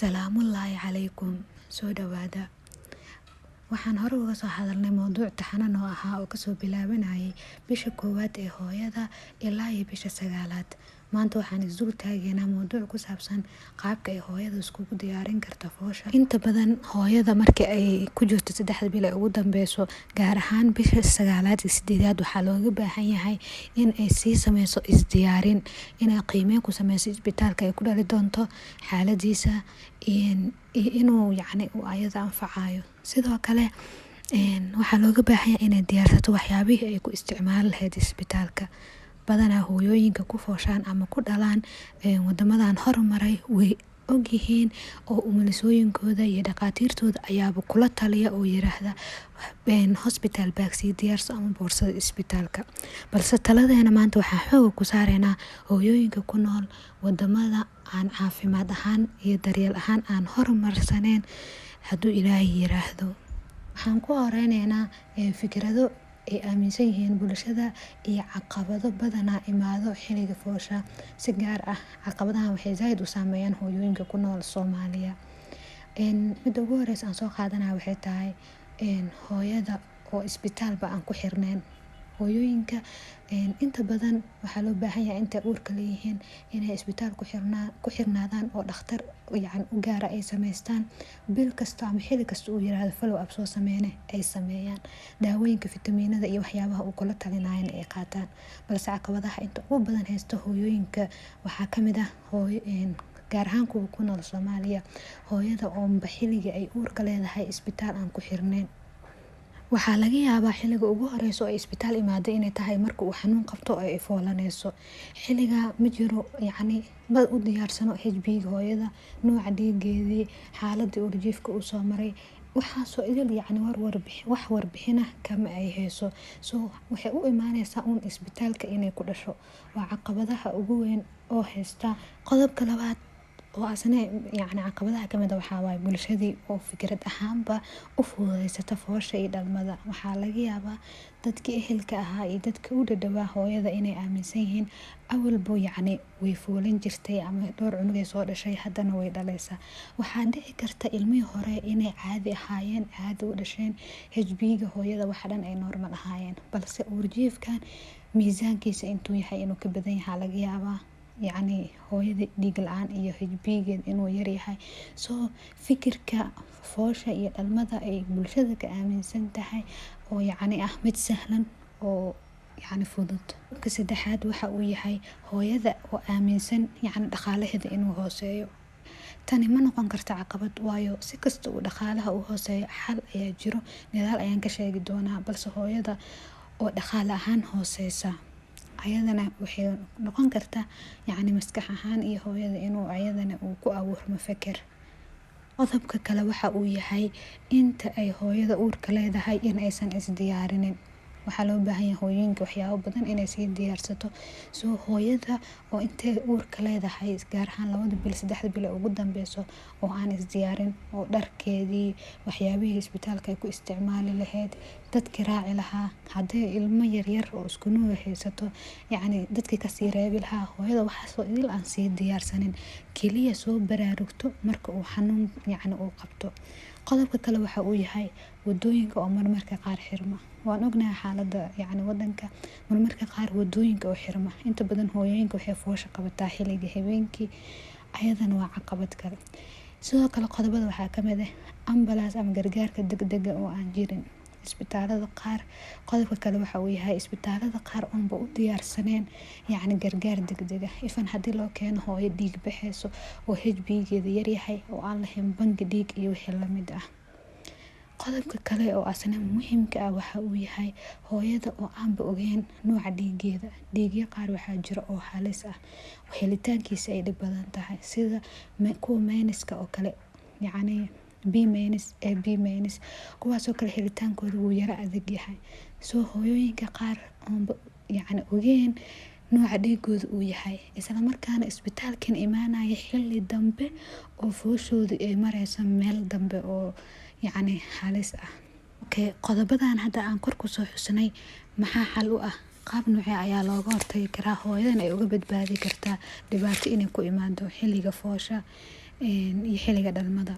Salaamullaahi calaykum. Soo dhawaada. Waxaan hore uga soo hadalnay mowduuc taxanan oo ahaa oo kasoo bilaabanayay bisha 1 ee hooyada ilaa iyo bisha 9aad. Maanta waxaan isdul taageynaa mowduuc ku saabsan qaabka ay hooyada iskugu diyaarin karto foosha. Inta badan hooyada markii ay ku jirto 3 bil ee ugu dambeyso, gaar ahaan bisha 9aad iyo 8aad, waxaa looga baahan yahay in ay sii sameyso isdiyaarin, inay qiimeyn ku sameyso isbitaalka ay ku dhali doonto, xaaladiisa inuu uu ayada anfacayo. Sidoo kale waxaa looga baahan yahay inay diyaarsato waxyaabihii ay ku isticmaali lahayd isbitaalka. Badanaa hooyooyinka ku fooshaan ama ku dhalaan wadamadan horumaray way ogyihiin oo umulisooyinkooda iyo dhaqaatiirtooda ayaaba kula taliya oo yiraahda hospital bag sii diyaarso ama boorsada isbitaalka. Balse taladeena maanta waxaa xoog ku saareynaa hooyooyinka ku nool wadamada aan caafimaad ahaan iyo daryeel ahaan aan horumarsaneen. Hadduu Ilaahay yiraahdo, waxaan ku horeyneynaa fikrado ay aaminsan yihiin bulshada iyo caqabado badanaa imaado xiliga foosha. Si gaar ah caqabadahan waxay zaid u saameeyaan hooyooyinka ku nool Soomaaliya. Midda ugu horeysa aan soo qaadanaya waxay tahay hooyada oo isbitaalba aan ku xirneyn. Hooyooyinka inta badan waxaa loo baahan yahay intay uurka leeyihiin inay isbitaal ku xirnaadaan oo dhakhtar u gaara ay sameystaan. Bil kasta ama xilli kasta uu yiraahdo follow up soo sameeyne ay sameeyaan. Daawooyinka fitamiinada iyo waxyaabaha uu kula talinayana ay qaataan. Balse caqabadaha inta ugu badan haysta hooyooyinka waxaa ka mid ah gaar ahaan kuwa ku nool Soomaaliya, hooyada oo xilliga ay uurka leedahay isbitaal aan ku xirneyn. Waxaa laga yaabaa xilliga ugu horeyso ay isbitaal imaado inay tahay marka uu xanuun qabto oo ay foolaneyso. Xilliga ma jiro ma u diyaarsano HB-ga hooyada, nooca dhiigeedii, xaaladii urjiifka uu soo maray, waxaasoo idil wax warbixin ah kama ay hayso. Waxay u imaaneysaa isbitaalka inay ku dhasho. Waa caqabadaha ugu weyn oo haysta. Qodobka labaad oo asna caqabadaha kamid ah waxaa waaye bulshadii oo fikrad ahaanba u fududeysata foosha iyo dhalmada. Waxaa laga yaabaa dadkii ehelka ahaa iyo dadka u dhadhawaa hooyada inay aaminsan yihiin awalba way foolan jirtay ama dhowr cunug ay soo dhashay haddana way dhaleysaa. Waxaa dhici karta ilmihii hore inay caadi ahaayeen, caadi u dhasheen, HB-ga hooyada wax dhan ay normal ahaayeen. Balse urjiifkan miisaankiisa intuu yahay inuu ka badan yahay laga yaabaa. Hooyada dhiig la'aan iyo HB-geed inuu yar yahay. Fikirka foosha iyo dhalmada ay bulshada ka aaminsan tahay oo mid sahlan oo fudud. Ka saddexaad waxa uu yahay hooyada oo aaminsan dhaqaalaheeda inuu hooseeyo. Tani ma noqon karto caqabad, waayo si kasta uu dhaqaalaha u hooseeyo xal ayaa jiro. Gadaal ayaan ka sheegi doonaa. Balse hooyada oo dhaqaale ahaan hooseysa ayadana waxay noqon kartaa maskax ahaan iyo hooyada inuu ayadana uu ku abuurmo fikir. Qodobka kale waxa uu yahay inta ay hooyada uurka leedahay in aysan isdiyaarinin. Waxaa loo baahan yahay hooyooyinka waxyaabo badan inay sii diyaarsato. Hooyada oo intay uurka leedahay gaar ahaan 2 bil 3 bil ugu dambeyso oo aan isdiyaarin, oo dharkeedii waxyaabihii isbitaalka ay ku isticmaali lahayd, dadkii raaci lahaa, haddii ilmo yaryar oo isku nuuga haysato dadkii kasii reebi lahaa. Hooyada waxaasoo idil aan sii diyaarsanin, keliya soo baraarugto marka uu xanuun uu qabto. Qodobka kale waxa uu yahay wadooyinka oo marmarka qaar xirma. Waan ognahay xaaladda wadanka marmarka qaar wadooyinka oo xirma. Inta badan hooyooyinka waxay foosha qabataa xilliga habeenkii, ayadana waa caqabad kale. Sidoo kale qodobada waxaa ka mid ah ambulance ama gargaarka degdega oo aan jirin isbitaalada qaar. Qodobka kale waxa uu yahay isbitaalada qaar oonba u diyaarsaneen gargaar degdega. Ifan haddii loo keeno hooyo dhiig baxayso oo HB-geeda yar yahay oo aan lahayn bangi dhiig iyo wixii la mid ah. Qodobka kale oo asna muhiimka ah waxa uu yahay hooyada oo aanba ogeyn nooca dhiigeeda. Dhiigyo qaar waxaa jira oo halis ah, helitaankiisa ay dhib badan tahay, sida kuwa meyniska oo kale B-, kuwaasoo kale helitaankooda wuu yara adag yahay. Hooyooyinka qaar oonba ogeyn nooca dhiigooda uu yahay, isla markaana isbitaalkan imaanaya xilli dambe oo fooshooda ay mareyso meel dambe oo halis ah. Qodobadan hadda aan kor ku soo xusnay maxaa xal u ah? Qaab noocee ayaa looga hortagi karaa hooyadan ay uga badbaadi kartaa dhibaato inay ku imaado xilliga foosha? iyo xilliga dhalmada.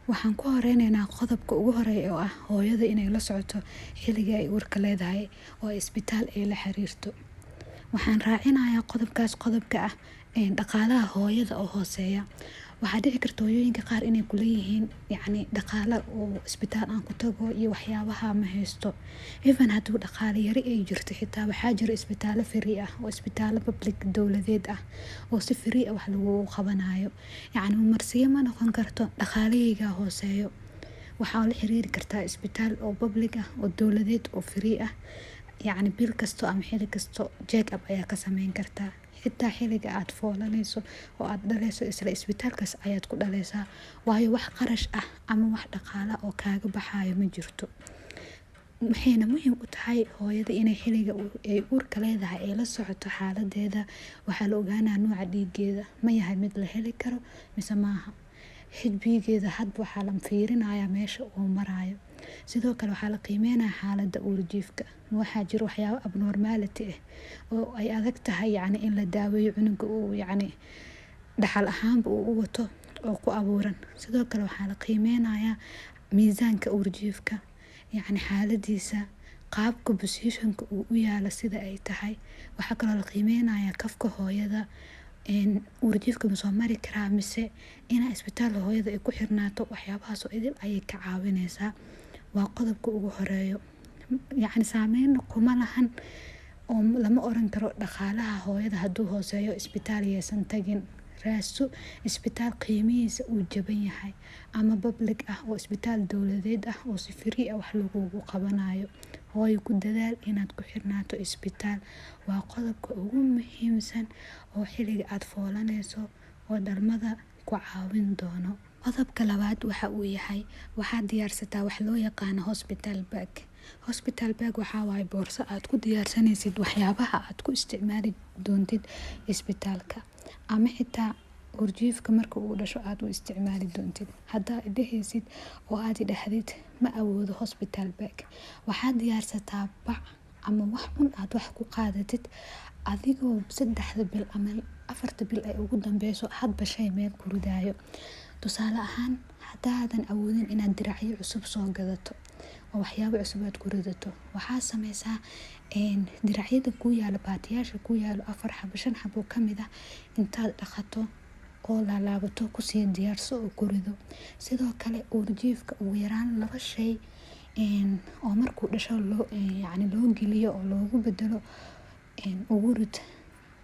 Waxaan ku horeyneynaa qodobka ugu horeeya oo ah hooyada inay la socoto xilliga ay uurka leedahay oo isbitaal ay la xiriirto. Waxaan raacinayaa qodobka ah dhaqaalaha hooyada oo hooseeya. Waxaa dhici karta hooyooyinka qaar inay ku leeyihiin dhaqaale oo isbitaal aan ku tago iyo waxyaabaha ma haysto. Even hadduu dhaqaale yari ay jirto xitaa waxaa jira isbitaalo free ah oo isbitaalo public dowladeed ah oo si free ah wax lagu qabanayo. Marsiyo ma noqon karto dhaqaalahayga hooseeyo. Waxaa la xiriiri kartaa isbitaal oo public ah oo dowladeed oo free ah. Bil kasto ama xilli kasto check up ayaa ka sameyn kartaa. Xitaa xilliga aad foolanayso oo aad dhaleyso isla isbitaalkaas ayaad ku dhaleysaa. Waayo wax qarash ah ama wax dhaqaala oo kaaga baxayo ma jirto. Waxayna muhiim u tahay hooyada inay xilliga ay uurka leedahay ay la socoto xaaladeeda. Waxaa la ogaanaa nooca dhiiggeeda ma yahay mid la heli karo mise maaha. HB-geeda hadba waxaa la fiirinayaa meesha uu marayo. Sidoo kale waxaa la qiimeynayaa xaaladda uurjiifka. Waxaa jira waxyaabo abnormality ah oo ay adag tahay in la daaweeyo cunuga uu dhaxal ahaanba uu u wato oo ku abuuran. Sidoo kale waxaa la qiimeynayaa miisaanka uurjiifka, xaaladiisa, qaabka positionka uu u yaalo sida ay tahay. Waxaa kaloo la qiimeynayaa kafka hooyada, uurjiifka ma soo mari karaa mise inaa isbitaalka hooyada ay ku xirnaato. Waxyaabahaas oo idil ayay ka caawinaysaa. Waa qodobka ugu horeeyo. Saameyn kuma lahan oo lama oran karo dhaqaalaha hooyada hadduu hooseeyo isbitaal yaysan tagin. Raadso isbitaal qiimihiisa uu jaban yahay ama public ah oo isbitaal dowladeed ah oo si free ah wax lagugu qabanayo. Hooyo ku dadaal inaad ku xirnaato isbitaal. Waa qodobka ugu muhiimsan oo xilliga aad foolanayso oo dhalmada ku caawin doono. Qodobka labaad waxa uu yahay waxaad diyaarsataa wax loo yaqaano hospital bag. Hospital bag waxaa waaye boorso aad ku diyaarsanaysid waxyaabaha aad ku isticmaali doontid isbitaalka ama xitaa uurjiifka marka uu dhasho aad u isticmaali doontid. Haddaa dhehaysid oo aad dhahdid ma awoodo hospital bag, waxaad diyaarsataa bac ama wax aad wax ku qaadatid adigoo 3 bil ama 4 bil ay ugu dambeyso hadba shay meel ku ridaayo. Tusaale ahaan haddaadan awoodin inaad diracyo cusub soo gadato oo waxyaabo cusub aad ku ridato, waxaa sameysaa diracyada ku yaala baatiyaasha ku yaalo 4 xabo 5 xabo ka mid ah intaad dhaqato oo laalaabato ku sii diyaarso oo ku rido. Sidoo kale uurjiifka ugu yaraan 2 shay oo markuu dhasho loo geliyo oo loogu bedelo ugu rid.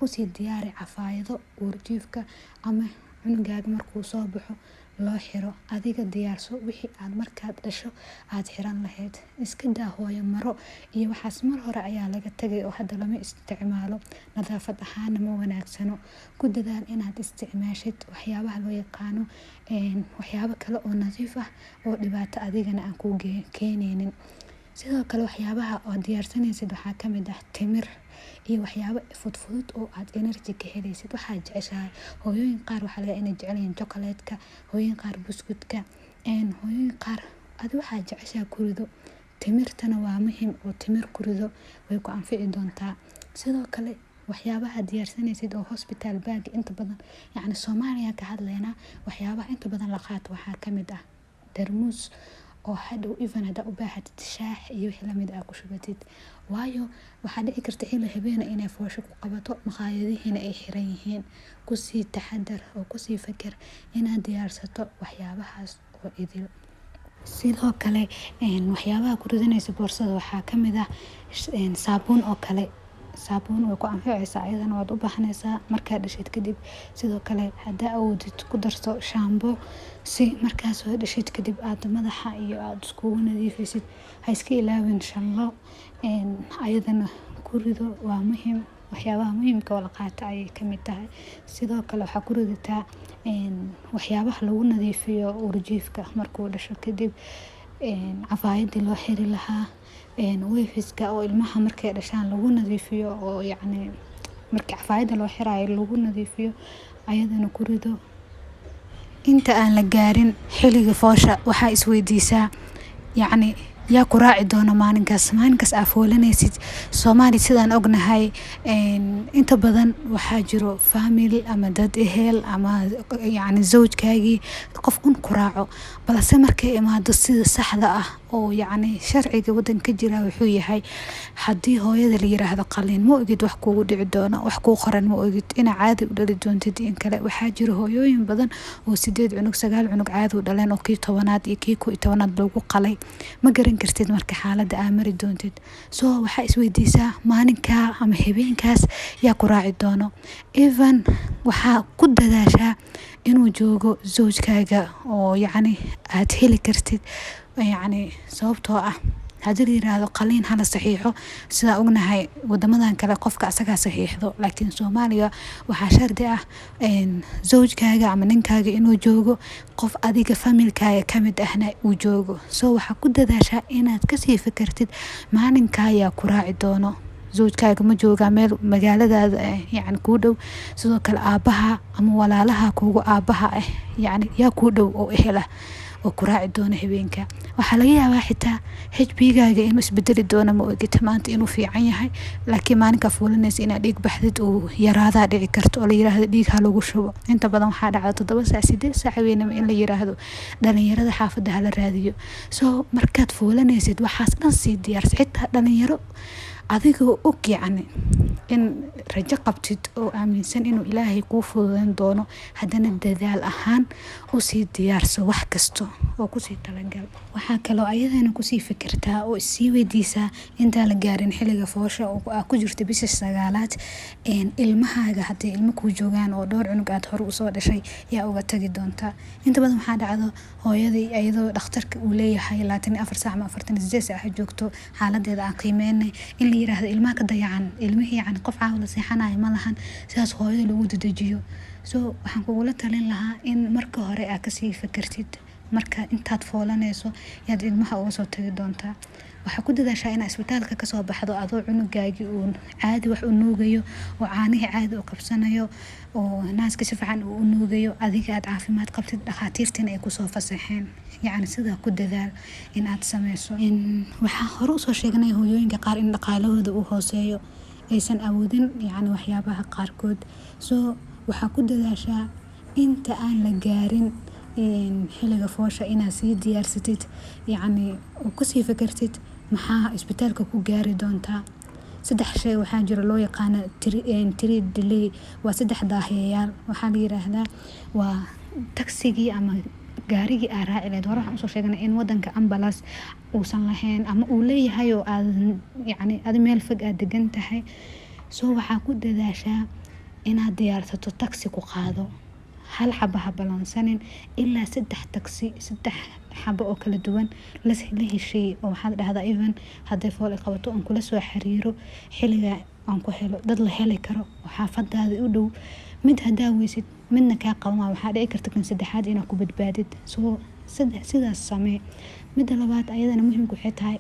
U sii diyaari cafaayado uurjiifka ama cunugaaga markuu soo baxo loo xiro. Adiga diyaarso wixii aad markaad dhasho aad xiran lahayd. Iska daa hooyo maro iyo waxaas mar hore ayaa laga tagay oo hadda lama isticmaalo. Nadaafad ahaan ma wanaagsano. Ku dadaal inaad isticmaashid waxyaabaha loo yaqaano waxyaabo kale oo nadiif ah oo dhibaato adigana aan kuu keenaynin. Sidoo kale waxyaabaha oo diyaarsanaysid waxaa ka mid ah timir iyo waxyaabo fudud oo aad energy ka helaysid. Waxaa jeceshahay hooyooyin qaar waxaa laga inay jecel yihiin chocolate-ka, hooyooyin qaar buskudka, hooyooyin qaar waxaa jeceshahay ku rido. Timirtana waa muhiim oo timir ku rido way ku anfici doontaa. Sidoo kale waxyaabaha diyaarsanaysid oo hospital bag inta badan Soomaaliya ka hadlayna waxyaabaha inta badan la qaato waxaa ka mid ah darmuus oo hadhow even hadaa u baahatid shaah iyo wixii la mid ah ku shubatid. Waayo waxaa dhici karta xilli habeen inay foosho ku qabato maqaayadihiina ay xiran yihiin. Ku sii taxadar oo ku sii fakir inaad diyaarsato waxyaabahaas oo idil. Sidoo kale waxyaabaha ku ridanaysa boorsada waxaa ka mid ah saabuun oo kale. Saabuun way ku anficaysaa ayadana waad u baahanaysaa markaad dhashid kadib. Sidoo kale haddaa awoodid ku darso shaambo si markaas soo dhashid kadib aad madaxa iyo aad iskugu nadiifisid. Ha iska ilaawin shanlo ayadana ku rido waa muhiim. Waxyaabaha muhiimka oo la qaato ayay ka mid tahay. Sidoo kale waxaa ku ridataa waxyaabaha lagu nadiifiyo uurjiifka markuu dhasho kadib. Cafaayadii loo xiri lahaa, weefiska oo ilmaha markay dhashaan lagu nadiifiyo oo markii cafaayada loo xiraayo lagu nadiifiyo ayadana ku rido. Inta aan la gaarin xilliga foosha waxaa isweydiisaa yaa ku raaci doona maalinkaas aa foolanaysid. Soomaali sidaan ognahay inta badan waxaa jiro family ama dad ehel ama yacni zawjkaagii qof ku raaco, balse markay imaado sida saxda ah oo yacni sharciga wadanka jira wuxuu yahay haddii hooyada la yiraahdo qalin ma ogid wax kugu dhici doono, wax kuu qoran ma ogid ina caadi u dhali doontid in kale. Waxaa jiro hooyooyin badan oo 8 cunug 9 cunug caadi u dhaleen oo kii 10aad iyo kii 11aad lagu qalay, ma garan kartid marka xaaladda aa mari doontid. So waxaa isweydiisaa maalinkaa ama habeenkaas yaa ku raaci doono. Even waxaa ku dadaashaa inuu joogo zawjkaaga oo yacni aad heli kartid, yacni sababtoo ah haddii la yiraahdo qalin hala saxiixo sida ognahay wadamadan kale qofka asaga saxiixdo, laakiin Soomaaliya waxaa shardi ah zawjkaaga ama ninkaaga inuu joogo, qof adiga familkaaga kamid ahna uu joogo. So waxaa ku dadaashaa inaad kasii fikirtid maalinkaa yaa ku raaci doono. zawjkaaga ma joogaa meel magaaladaada yacni kuu dhow, sidoo kale aabaha ama walaalaha kugu aabaha yacni yaa kuu dhow oo ehela oo ku raaci doona habeenka. waxaa laga yaabaa xitaa HB-gaaga inuu isbedeli doono ma ogid, maanta inuu fiican yahay laakiin maalinka fuulanaysa inaad dhiig baxdid uu yaraadaa dhici karto oo la yiraahdo dhiig ha lagu shubo. inta badan waxaa dhacda 7 saac 8 saac habeenimo in la yiraahdo dhalinyarada xaafadda hala raadiyo. So markaad fuulanaysid waxaas dhan sii diyaarsa, xitaa dhalinyaro adigoo og yacni in rajo qabtid oo aaminsan inuu ilaahay kuu fududeyn doono, haddana dadaal ahaan usii diyaarso wax kasto oo kusii talagal. waxaa kaloo ayadana kusii fikirtaa oo isii weydiisaa intaa la gaarin xilliga foosha oo aa ku jirta bisha 9aad ilmahaaga haddii ilmo kuu joogaan oo dhowr cunug aad hore usoo dhashay yaa uga tagi doontaa. inta badan waxaa dhacdo hooyadii ayadoo dhakhtarka uu leeyahay 24 saac ama 48 saac ha joogto xaaladeeda aan qiimeynay in la yiraahdo ilmaha ka dayacan, ilmihii yacni qof caawila seexanayo ma lahan, sidaas hooyada lagu dedejiyo. So waxaan kugula talin lahaa in marka hore aa kasii fikirtid marka intaad foolanayso yaad ilmaha uga soo tagi doontaa. waxaa ku dadaashaa inaad isbitaalka kasoo baxdo adoo cunugaagii uu caadi wax u nuugayo oo caanihii caadi u qabsanayo oo naaska si fiican u nuugayo, adiga aad caafimaad qabtid, dhakhaatiirtina ay kusoo fasaxeen. yacni sidaa ku dadaal in aad sameyso. waxaa hore usoo sheegnay hooyooyinka qaar in dhaqaalahooda uu hooseeyo aysan awoodin yacni waxyaabaha qaarkood. So waxaa ku dadaashaa inta aan la gaarin xilliga foosha inaad sii diyaarsatid, yacni oo kusii fikirtid maxaa isbitaalka ku gaari doontaa. 3 shay waxaa jira loo yaqaano 3 delay, waa 3 daahiyayaal. waxaa la yiraahdaa waa tagsigii ama gaarigii aa raaci lahayd. hore waxaan usoo sheegnay in wadanka ambulance uusan lahayn ama uu leeyahay oo aad yacni adi meel fog aad degan tahay. So waxaa ku dadaashaa inaad diyaarsato tagsi ku qaado, hal xaba ha balansanin ilaa 3 tagsi, 3 xaba oo kala duwan la heshay oo waxaad dhahdaa even hadday fool qabato aan kula soo xiriiro xilliga aan ku helo dad la heli karo oo xaafadaada u dhow. mid hadaa weysid midna kaa qaban waxaa dhici karta kan 3aad inaad ku badbaadid. So sidaas samee. midda labaad ayadana muhiimku waxay tahay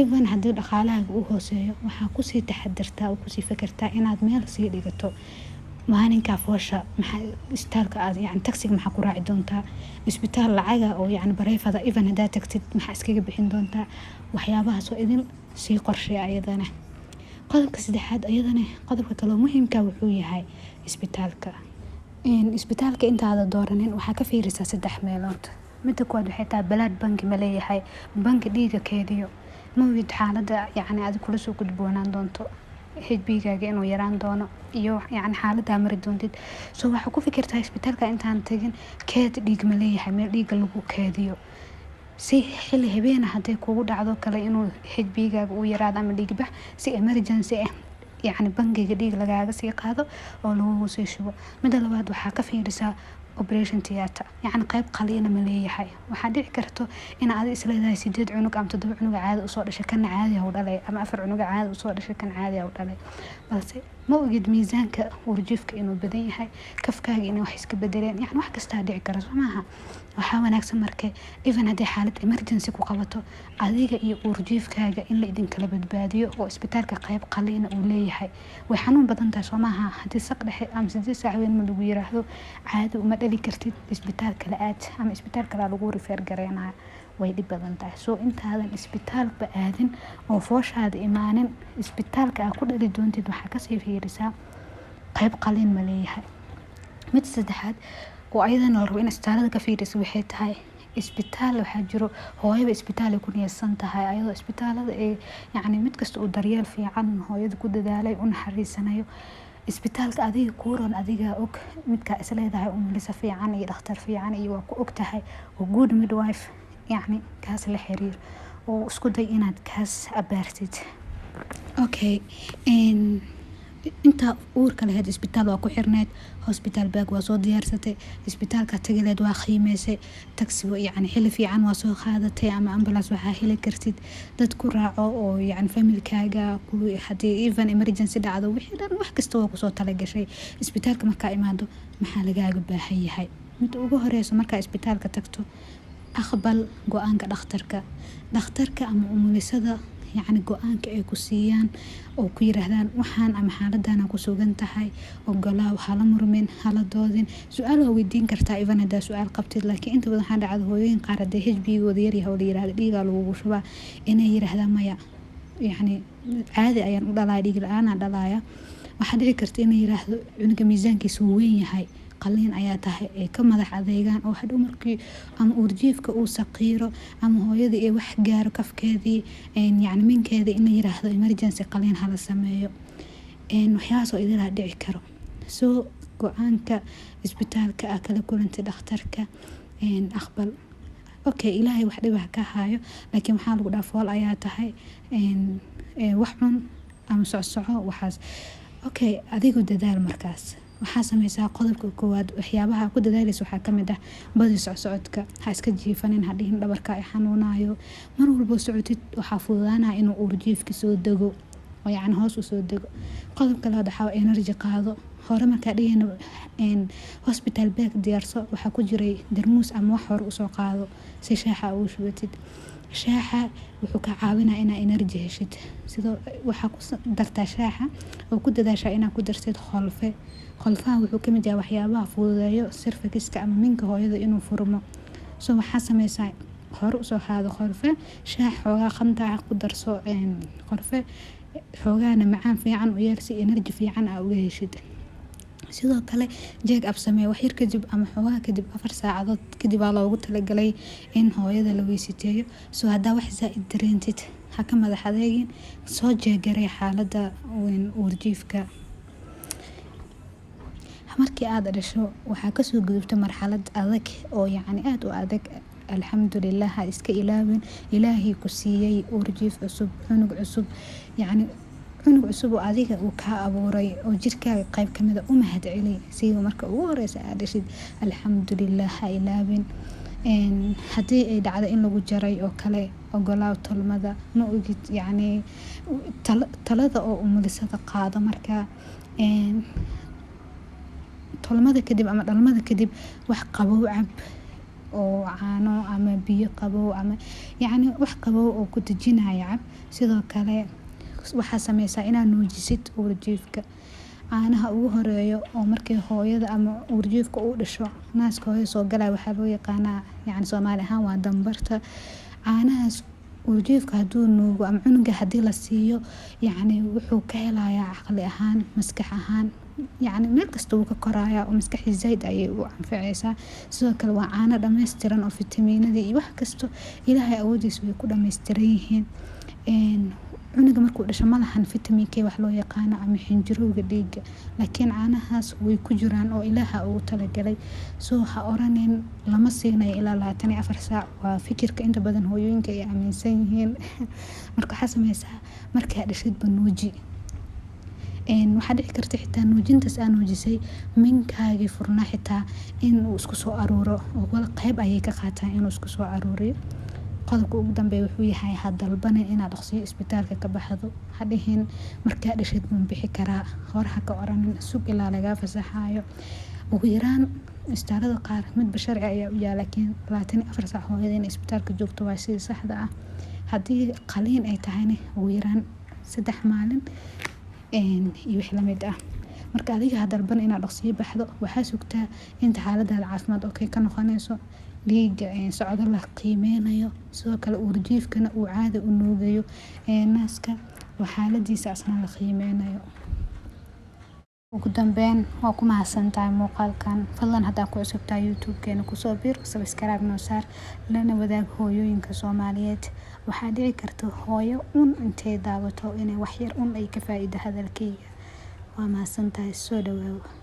even haddii dhaqaalahaaga uu hooseeyo waxaa kusii taxadirtaa oo kusii fikirtaa inaad meel sii dhigato maalinka foosha. maxaa isbitaalka aad yacni tagsiga maxaa ku raaci doontaa, isbitaal lacaga oo yacni bareefada even hadaa tagtid maxaa iskaga bixin doontaa. waxyaabahaas oo idin sii qorsheeya ayadana. qodobka 3aad ayadana qodobka kale oo muhiimka wuxuu yahay isbitaalka. isbitaalka intaada dooranin waxaa ka fiirisaa 3 meelood. midda koowaad waxay tahay blood bank ma leeyahay, banki dhiiga keediyo, ma ogid xaaladda yacni aad kula soo gudboonaan doonto HB-gaaga inuu yaraan doono iyo yacni xaaladda mari doontid. So waxaa ku fikirtaa isbitaalka intaan tagin keed dhiig ma leeyahay, meel dhiiga lagu keediyo si xilli habeen hadday kugu dhacdo kale inuu HB-gaaga uu yaraado ama dhiig bax si emergency yacni bangiga dhiig lagaaga sii qaado oo lagu sii shubo. midda labaad waxaa ka fiirisaa operation theater, yacni qayb qaliina ma leeyahay. waxaa dhici karto in aad isleedahay 8 cunug ama 7 cunug caadi usoo dhashay kan caadi ah u dhalay ama 4 cunug caadi usoo dhashay kan caadi ah u dhalay, balse ma ogid miisaanka urjiifka inuu badan yahay, kafkaaga inay wax iska bedeleen, yacni wax kasta dhici kara soo maaha. waxaa wanaagsan markay even haddii xaalad emergency ku qabato adiga iyo urjiifkaaga in la idin kala badbaadiyo oo isbitaalka qayb qaliina uu leeyahay. way xanuun badan tahay soo maaha haddii saq dhexe ama 8 saac weyn lagu yiraahdo caadi uma dhali kartid, isbitaalka la aad ama isbitaalka lagu refer gareynayo. way dhib badan tahay. So intaadan isbitaalba aadin oo fooshaada imaanin, isbitaalka aad ku dhali doontid waxaa kasii fiirisaa qayb qalin ma leeyahay. mid saddexaad oo ayadana la rabo in isbitaalada ka fiiriso waxay tahay isbitaal waxaa jiro hooyada isbitaal ay ku niyadsan tahay ayadoo isbitaalada ay yacni mid kasta uu daryeel fiican hooyada ku dadaalay u naxariisanayo. isbitaalka adiga kuuran adiga og midka isleedahay umulisa fiican iyo dhakhtar fiican iyo waa ku og tahay oo good midwife yacni kaas la xiriir oo isku day inaad kaas abaartid. Okay, inta uurka lahayd isbitaal waa ku xirneed, hospital bag waa soo diyaarsatay, isbitaalka tagileed waa qiimeysay, taxi yacni xilli fiican waa soo qaadatay ama ambulance waxaa heli kartid dad ku raaco oo yacni familkaaga haddii even emergency dhacdo wixii dhan wax kasta waa kusoo talagashay. isbitaalka markaa imaado maxaa lagaaga baahan yahay? mid ugu horeyso markaa isbitaalka tagto aqbal go-aanka dhakhtarka ama umulisada yacni go-aanka ay ku siiyaan oo ku yiraahdaan waxaan ama xaaladana ku sugan tahay ogolaaw hala murmin hala doodin. su-aal waa weydiin kartaa even hadaa su-aal qabtid, laakiin inta badan waxaa dhacda hooyooyin qaar hadee HB-gooda yaryahay oo la yiraahdo dhiigaa lagugu shubaa inay yiraahdaan maya yacni caadi ayaan u dhalaya dhiig la-aan dhalaya. waxaa dhici karta inay yiraahdo cunuga miisaankiisa wuu weyn yahay qalliin ayaa tahay ay ka madax adeegaan oo hadhow markii ama uurjiifka uu saqiiro ama hooyadii ay wax gaaro kafkeedii yacni minkeeda in la yiraahdo emergency qalliin hala sameeyo. waxyaalahaas oo idilaa dhici karo. soo go-aanka isbitaalka ah kala kulantay dhakhtarka aqbal. okay, ilaahay wax dhib ka haayo laakiin waxaa lagu dhaaf fool ayaa tahay wax cun ama socsoco waxaas. okay, adigu dadaal markaas waxaa sameysaa qodobka koowaad waxyaabaha ku dadaalaysa waxaa kamid ah badi socsocodka ha iska jiifanin ha dhihin dhabarka ay xanuunayo. mar walbo socotid waxaa fududaanaya inuu uurjiifka soo dego oo yacni hoos u soo dego. qodobka labaad waxaa energy qaado. hore markaa dhigayna hospital bag diyaarso waxaa ku jiray darmuus ama wax hore usoo qaado si shaaxa ugu shubatid. shaaxa wuxuu ka caawinaa inaa energy heshid. sidoo waxaa ku dartaa shaaxa oo ku dadaashaa inaa ku darsid qolfaha wuxuu kamid yahay waxyaabaha fududeeyo cervix-ka ama minka hooyada inuu furmo. so waxaa sameysaa hore usoo qaado qorfe, shaax xoogaa qandaca ku darso qorfe, xoogaana macaan fiican u yeer si energy fiican aa uga heshid. sidoo kale jeeg ab samee wax yar kadib ama xoogaa kadib 4 saacadood kadib aa loogu talagalay in hooyada la weysiteeyo. soo hadaa wax zaaid dareentid ha ka madax adeegin, soo jeegaree xaalada uurjiifka. markii aad dhasho waxaa kasoo gudubtay marxalad adag oo yacni aad u adag. alxamdulilah ha iska ilaawin, ilaahay ku siiyay uurjiif cusub, cunug cusub yacni cunug cusub oo adiga uu kaa abuuray oo jirkaaga qayb kamid ah u mahad celi sida marka ugu horeysa aad dhashid. alxamdulilah ha ilaawin. haddii ay dhacdo in lagu jaray oo kale ogolaaw tolmada ma ogid yacni talada oo umulisada qaado markaa tolmada kadib ama dhalmada kadib wax qabow cab oo caano ama biyo qabow ama yacni wax qabow oo ku dejinaya cab. sidoo kale waxaa sameysaa inaad nuujisid uurjiifka. caanaha ugu horeeyo oo markii hooyada ama uurjiifka uu dhasho naaska hooyada soo galaya waxaa loo yaqaanaa yacni Soomaali ahaan waa dambarta. caanahaas uurjiifka hadduu nuugo ama cunuga haddii la siiyo yacni wuxuu ka helayaa caqli ahaan maskax ahaan yacni meel kasta wuu ka korayaa oo maskaxdii zaid ayay u anfacaysaa. sidoo kale waa caano dhammaystiran oo fitamiinadii iyo wax kasto ilaahay awoodiisa way ku dhammaystiran yihiin. cunuga markuu dhasho malahan vitamin K wax loo yaqaano ama xinjirowga dhiiga, laakiin caanahaas way ku jiraan oo ilaaha ugu talagalay. soo ha oranin lama siinayo ilaa 24 saac waa fikirka inta badan hooyooyinka ay aaminsan yihiin. marka waxaa sameysaa markaa dhashidba nuuji. waxaa dhici karta xitaa nuujintaas aa nuujisay minkaagii furnaa xitaa inuu isku soo aruuro oo wada qayb ayay ka qaataan inuu isku soo aruuriyo. qodobka ugu dambeeya wuxuu yahay ha dalbanin inaad dhaqsiyo isbitaalka ka baxdo. ha dhihin markaa dhashid baan bixi karaa, hore ha ka oranin sug ilaa lagaa fasaxaayo. ugu yaraan isbitaalada qaar midba sharci ayaa u yaala laakiin 24 saac hooyada in isbitaalka joogto waa sida saxda ah. haddii qalliin ay tahayna ugu yaraan 3 maalin iyo wix la mid ah. marka adiga ha dalban inaad dhaqsiyo baxdo, waxaa sugtaa inta xaaladaada caafimaad okay ka noqonayso. dhiigga socdo la qiimeynayo, sidoo kale uurjiifkana uu caadi u nuugayo, naaska xaaladiisa asna la qiimeynayo. Ugu dambeyn waa ku mahadsantahay muuqaalkan. Fadlan hadaa ku cusub tahay YouTube-keena kusoo biir, subscribe noo saar, lana wadaag hooyooyinka Soomaaliyeed. Waxaa dhici karta hooyo intay daawato inay wax yar ay ka faa'iido hadalkayga. Waa mahadsantahay, soo dhawaaw.